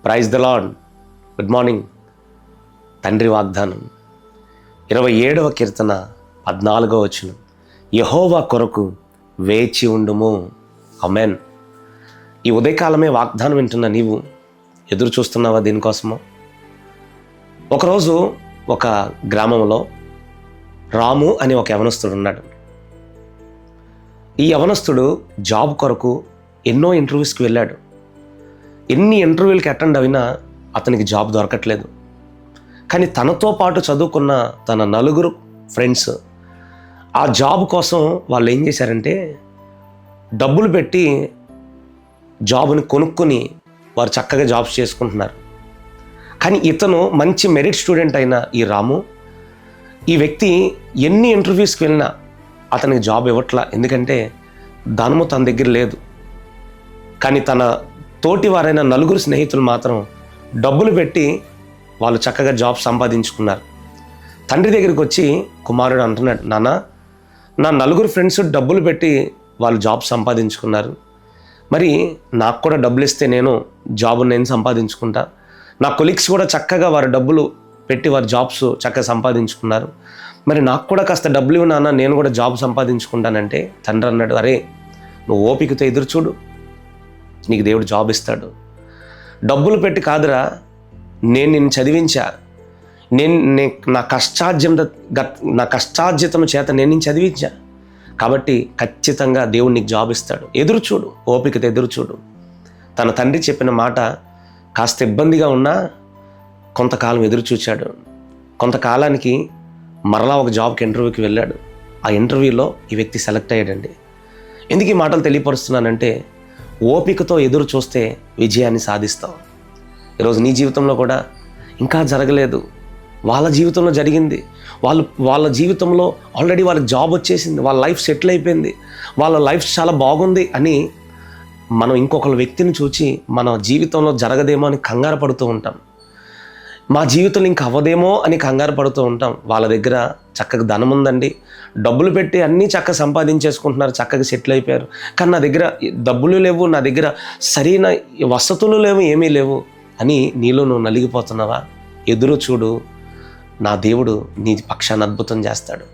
Praise the lord. Good morning. తండ్రి వాగ్దానం 27వ కీర్తన 14వ వచనం, యెహోవా కొరకు వేచి ఉండుము. ఆమేన్. ఈ ఉదయకాలమే వాగ్దానం వింటున్న నీవు ఎదురు చూస్తున్నావా దీనికోసమో? ఒకరోజు ఒక గ్రామంలో రాము అనే ఒక యవనస్తుడు ఉన్నాడు. ఈ యవనస్తుడు జాబ్ కొరకు ఎన్నో ఇంటర్వ్యూస్కి వెళ్ళాడు. ఎన్ని ఇంటర్వ్యూలకి అటెండ్ అయినా అతనికి జాబ్ దొరకట్లేదు. కానీ తనతో పాటు చదువుకున్న తన 4 ఫ్రెండ్స్ ఆ జాబ్ కోసం వాళ్ళు ఏం చేశారంటే డబ్బులు పెట్టి జాబ్ని కొనుక్కొని వారు చక్కగా జాబ్స్ చేసుకుంటున్నారు. కానీ ఇతను మంచి మెరిట్ స్టూడెంట్ అయిన ఈ రాము, ఈ వ్యక్తి ఎన్ని ఇంటర్వ్యూస్కి వెళ్ళినా అతనికి జాబ్ ఇవ్వట్లా. ఎందుకంటే ధనము తన దగ్గర లేదు. కానీ తన తోటి వారైన 4 స్నేహితులు మాత్రం డబ్బులు పెట్టి వాళ్ళు చక్కగా జాబ్ సంపాదించుకున్నారు. తండ్రి దగ్గరికి వచ్చి కుమారుడు అంటున్నాడు, నాన్న, నా 4 ఫ్రెండ్స్ డబ్బులు పెట్టి వాళ్ళు జాబ్ సంపాదించుకున్నారు, మరి నాకు కూడా డబ్బులు ఇస్తే నేను సంపాదించుకుంటా. నా కొలీగ్స్ కూడా చక్కగా వారి డబ్బులు పెట్టి వారి జాబ్స్ చక్కగా సంపాదించుకున్నారు, మరి నాకు కూడా కాస్త డబ్బులు ఇవ్వు నాన్న, నేను కూడా జాబ్ సంపాదించుకుంటానంటే తండ్రి అన్నాడు, అరే నువ్వు ఓపికతో ఎదురు చూడు, నీకు దేవుడు జాబ్ ఇస్తాడు. డబ్బులు పెట్టి కాదురా, నేను నిన్ను చదివించా, నా కష్టార్జితం చేత నేను నిన్ను చదివించా, కాబట్టి ఖచ్చితంగా దేవుడు నీకు జాబ్ ఇస్తాడు. ఎదురు చూడు, ఓపికతో ఎదురు చూడు. తన తండ్రి చెప్పిన మాట కాస్త ఇబ్బందిగా ఉన్నా కొంతకాలం ఎదురు చూచాడు. కొంతకాలానికి మరలా ఒక జాబ్కి ఇంటర్వ్యూకి వెళ్ళాడు. ఆ ఇంటర్వ్యూలో ఈ వ్యక్తి సెలెక్ట్ అయ్యాడండి. ఎందుకు ఈ మాటలు తెలియపరుస్తున్నానంటే, ఓపికతో ఎదురు చూస్తే విజయాన్ని సాధిస్తావు. ఈరోజు నీ జీవితంలో కూడా ఇంకా జరగలేదు, వాళ్ళ జీవితంలో జరిగింది. వాళ్ళ జీవితంలో ఆల్రెడీ వాళ్ళకి జాబ్ వచ్చేసింది, వాళ్ళ లైఫ్ సెటిల్ అయిపోయింది, వాళ్ళ లైఫ్ చాలా బాగుంది అని మనం ఇంకొకళ్ళ వ్యక్తిని చూచి మన జీవితంలో జరగదేమో అని కంగారు పడుతూ ఉంటాం. మా జీవితంలో ఇంకా అవ్వదేమో అని కంగారు పడుతూ ఉంటాం. వాళ్ళ దగ్గర చక్కగా ధనం ఉందండి, డబ్బులు పెట్టి అన్నీ చక్కగా సంపాదించేసుకుంటున్నారు, చక్కగా సెటిల్ అయిపోయారు. కానీ నా దగ్గర డబ్బులు లేవు, నా దగ్గర సరైన వసతులు లేవు, ఏమీ లేవు అని నీలో నువ్వు నలిగిపోతున్నావా? ఎదురు చూడు, నా దేవుడు నీ పక్షాన్ని అద్భుతం చేస్తాడు.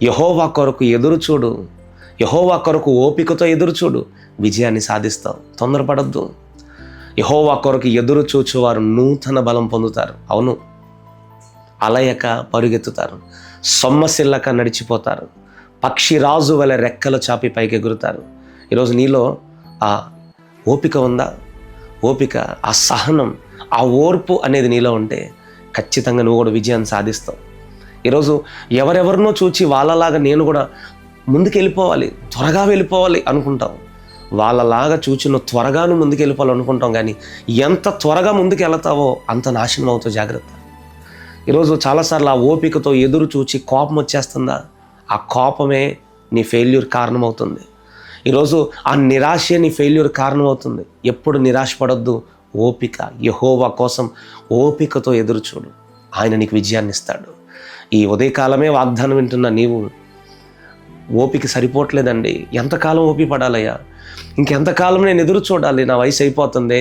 యెహోవా కొరకు ఎదురు చూడు, యెహోవా కొరకు ఓపికతో ఎదురు చూడు, విజయాన్ని సాధిస్తావు. తొందరపడద్దు. యెహోవా కొరకు ఎదురు చూచువారు నూతన బలం పొందుతారు. అవును, అలయక పరుగెత్తుతారు, సొమ్మసిల్లక నడిచిపోతారు, పక్షిరాజు వలె రెక్కలు చాపి పైకి ఎగురుతారు. ఈరోజు నీలో ఆ ఓపిక ఉందా? ఓపిక, ఆ సహనం, ఆ ఓర్పు అనేది నీలో ఉంటే ఖచ్చితంగా నువ్వు కూడా విజయాన్ని సాధిస్తావు. ఈరోజు ఎవరెవరినో చూచి వాళ్ళలాగా నేను కూడా ముందుకు వెళ్ళిపోవాలి, త్వరగా వెళ్ళిపోవాలి అనుకుంటావు. వాళ్ళలాగా చూచి నువ్వు త్వరగాను ముందుకు వెళ్ళిపోవాలి అనుకుంటాం, కానీ ఎంత త్వరగా ముందుకు వెళతావో అంత నాశనం అవుతావు. జాగ్రత్త. ఈరోజు చాలాసార్లు ఆ ఓపికతో ఎదురు చూచి కోపం వచ్చేస్తుందా? ఆ కోపమే నీ ఫెయిల్యూర్ కారణమవుతుంది. ఈరోజు ఆ నిరాశే నీ ఫెయిల్యూర్ కారణమవుతుంది. ఎప్పుడు నిరాశపడొద్దు. ఓపిక, యెహోవా కోసం ఓపికతో ఎదురు చూడు, ఆయన నీకు విజయాన్ని ఇస్తాడు. ఈ ఉదయకాలమే వాగ్దానం వింటున్న నీవు ఓపిక సరిపోవట్లేదండి, ఎంతకాలం ఓపిక పడాలయ్యా, ఇంకెంతకాలం నేను ఎదురు చూడాలి, నా వయసు అయిపోతుంది,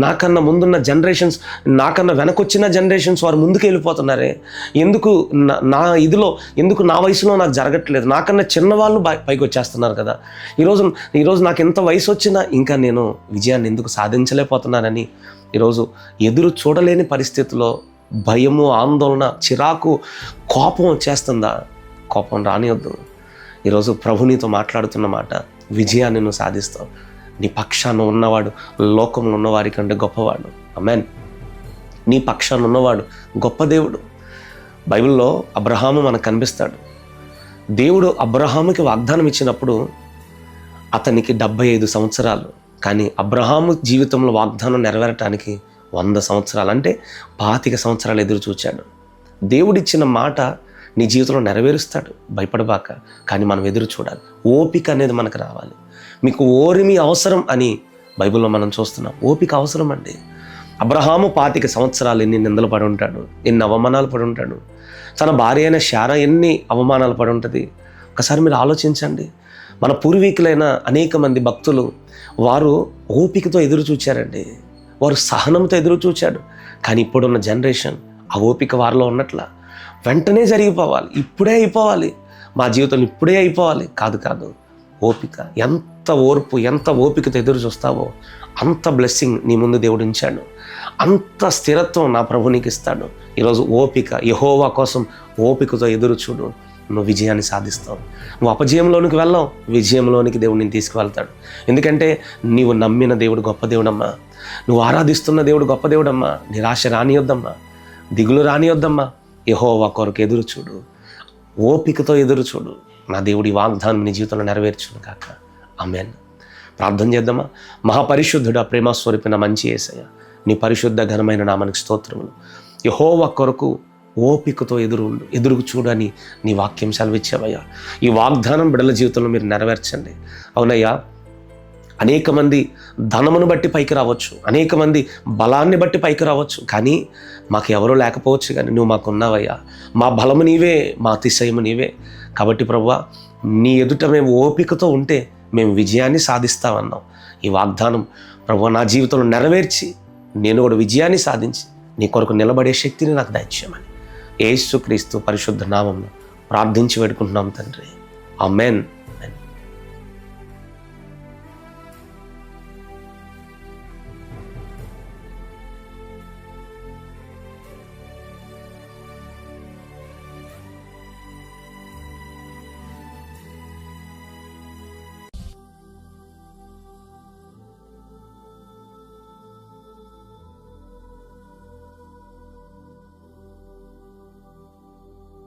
నాకన్నా ముందున్న జనరేషన్స్, నాకన్నా వెనకొచ్చిన జనరేషన్స్ వారు ముందుకు వెళ్ళిపోతున్నారే, ఎందుకు ఎందుకు నా వయసులో నాకు జరగట్లేదు, నాకన్నా చిన్నవాళ్ళు పైకి వచ్చేస్తున్నారు కదా, ఈరోజు నాకు ఎంత వయసు వచ్చినా ఇంకా నేను విజయాన్ని ఎందుకు సాధించలేకపోతున్నానని ఈరోజు ఎదురు చూడలేని పరిస్థితిలో భయము, ఆందోళన, చిరాకు, కోపం వచ్చేస్తుందా? కోపం రానివద్దు. ఈరోజు ప్రభు నీతో మాట్లాడుతున్న మాట, విజయాన్ని నువ్వు సాధిస్తావు. నీ పక్షాన ఉన్నవాడు లోకంలో ఉన్నవారి కంటే గొప్పవాడు. ఆమేన్. నీ పక్షాన ఉన్నవాడు గొప్ప దేవుడు. బైబిల్లో అబ్రహాము మనకు కనిపిస్తాడు. దేవుడు అబ్రహాముకి వాగ్దానం ఇచ్చినప్పుడు అతనికి 75 సంవత్సరాలు, కానీ అబ్రహాము జీవితంలో వాగ్దానం నెరవేరటానికి 100 సంవత్సరాలు, అంటే 25 సంవత్సరాలు ఎదురు చూచాడు. దేవుడిచ్చిన మాట నీ జీవితంలో నెరవేరుస్తాడు, భయపడబాక. కానీ మనం ఎదురు చూడాలి. ఓపిక అనేది మనకు రావాలి. మీకు ఓరిమి అవసరం అని బైబిల్లో మనం చూస్తున్నాం. ఓపిక అవసరం అండి. అబ్రహాము 25 సంవత్సరాలు ఎన్ని నిందలు పడి ఉంటాడు, ఎన్ని అవమానాలు పడి ఉంటాడు. తన భార్య అయిన శారా ఎన్ని అవమానాలు పడి ఉంటుంది. ఒకసారి మీరు ఆలోచించండి. మన పూర్వీకులైన అనేక మంది భక్తులు వారు ఓపికతో ఎదురు చూచారండి. వారు సహనంతో ఎదురు చూచాడు. కానీ ఇప్పుడున్న జనరేషన్ ఆ ఓపిక వారిలో ఉన్నట్ల వెంటనే జరిగిపోవాలి, ఇప్పుడే అయిపోవాలి, మా జీవితంలో ఇప్పుడే అయిపోవాలి. కాదు, ఓపిక. ఎంత ఓర్పు, ఎంత ఓపికతో ఎదురు చూస్తావో అంత బ్లెస్సింగ్ నీ ముందు దేవుడు ఉంచాడు, అంత స్థిరత్వం నా ప్రభు నీకు ఇస్తాడు. ఈరోజు ఓపిక, యెహోవా కోసం ఓపికతో ఎదురు చూడు, నువ్వు విజయాన్ని సాధిస్తావు. నువ్వు అపజయంలోనికి వెళ్ళావు, విజయంలోనికి దేవుడు నేను తీసుకువెళ్తాడు. ఎందుకంటే నీవు నమ్మిన దేవుడు గొప్ప దేవుడమ్మా, నువ్వు ఆరాధిస్తున్న దేవుడు గొప్ప దేవుడమ్మా. నిరాశ రానియొద్దమ్మా, దిగులు రానియొద్దమ్మా. యెహోవా కొరకు ఎదురు చూడు, ఓపికతో ఎదురు చూడు. నా దేవుడి వాగ్దానం నీ జీవితంలో నెరవేర్చును కాక. ఆమేన్. ప్రార్థన చేద్దామా. మహాపరిశుద్ధుడా, ప్రేమ స్వరూపిన మంచి యేసయ్య, నీ పరిశుద్ధ ఘనమైన నామానికి స్తోత్రములు. యెహోవా కొరకు ఓపికతో ఎదురు చూడని నీ వాక్యం సెలవిచ్చావయ్యా. ఈ వాగ్దానం బిడ్డల జీవితంలో మీరు నెరవేర్చండి. అవునయ్యా, అనేక మంది ధనమును బట్టి పైకి రావచ్చు, అనేక మంది బలాన్ని బట్టి పైకి రావచ్చు, కానీ మాకు ఎవరూ లేకపోవచ్చు, కానీ నువ్వు మాకున్నావయ్యా. మా బలము నీవే, మా అతిశయము నీవే. కాబట్టి ప్రభువా, నీ ఎదుట మేము ఓపికతో ఉంటే మేము విజయాన్ని సాధిస్తామన్నాం. ఈ వాగ్దానం ప్రభువా నా జీవితంలో నెరవేర్చి నేను కూడా విజయాన్ని సాధించి నీ కొరకు నిలబడే శక్తిని నాకు దయచేయమని యేసుక్రీస్తు పరిశుద్ధ నామమున ప్రార్థించి వేడుకుంటున్నాం తండ్రి. ఆమేన్.